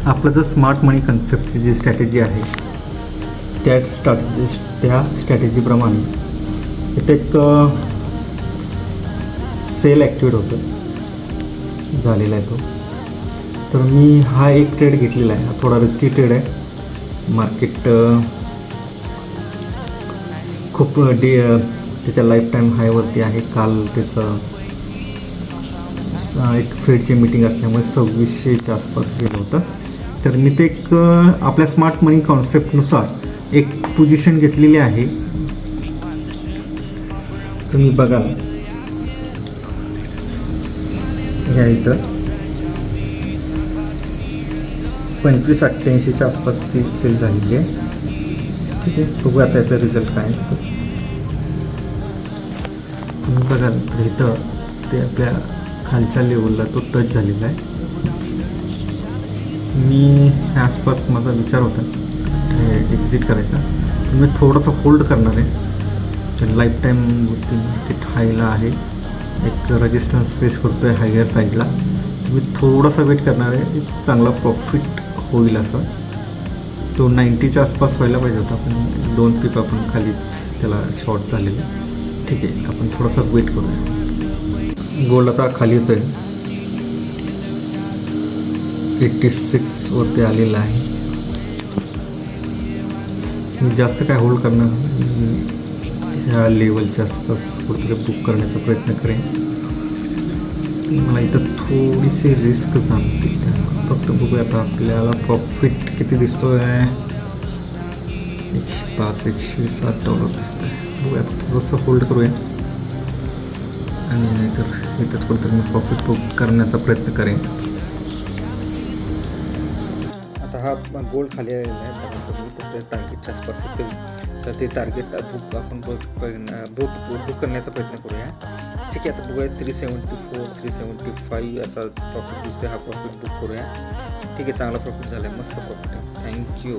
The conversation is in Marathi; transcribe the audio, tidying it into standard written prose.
आपलं जर स्मार्ट मनी कन्सेप्टची जी स्ट्रॅटेजी आहे त्या स्ट्रॅटेजीप्रमाणे इथे एक सेल ॲक्टिवेट होतं झालेला आहे तो. तर मी हा एक ट्रेड घेतलेला आहे. हा थोडा रिस्की ट्रेड आहे. मार्केट खूप त्याच्या लाईफ टाईम हायवरती आहे. काल त्याचं एक फेडची मीटिंग असल्यामुळे 2600च्या आसपास गेलं होतं. तर मी ते एक आपल्या स्मार्ट मनी कॉन्सेप्टनुसार एक पोझिशन घेतलेली आहे. तुम्ही बघाल ह्या इथं 2588च्या आसपास ती सेल झालेली आहे. ठीक आहे, बघूया त्याचा रिझल्ट काय आहे. तर तुम्ही बघाल तर इथं ते आपल्या खालच्या लेवलला तो टच झालेला आहे. मी ह्या आसपास माझा विचार होता एक्झिट करायचा, पण मी थोडंसं होल्ड करणार आहे. तर लाईफ टाईमवरती मार्केट हायला आहे, एक रेजिस्टन्स फेस करतो आहे हायर साईडला. मी थोडासा वेट करणार आहे. एक चांगला प्रॉफिट होईल असं. तो 90च्या आसपास व्हायला पाहिजे होता, पण 2 पिप आपण खालीच त्याला शॉर्ट झालेलं. ठीक आहे, आपण थोडासा वेट करूया. गोल्ड आता खाली येतो आहे, 86 वरती आलेला आहे. मी जास्त काय होल्ड करणार नाही. ह्या लेवलच्या आसपास कुठेतरी बुक करण्याचा प्रयत्न करेन. मला इथं थोडीशी रिस्क जाणते. फक्त बघूया आता आपल्याला प्रॉफिट किती दिसतो आहे. $105-107 दिसतं आहे. बघूया आता थोडंसं होल्ड करूया आणि नाहीतर इथंच कुठेतरी मी प्रॉफिट बुक करण्याचा प्रयत्न करेन. आता हा गोल्ड खाली आलेला आहे. टार्गेटच्या आसपास येते, तर ते टार्गेट बुक आपण बुक करण्याचा प्रयत्न करूया. ठीक आहे, आता बघूया 374 375 असा प्रॉफिट दिसतोय. हा प्रॉफिट बुक करूया. ठीक आहे, चांगला प्रॉफिट झाला आहे, मस्त प्रॉफिट आहे. थँक्यू.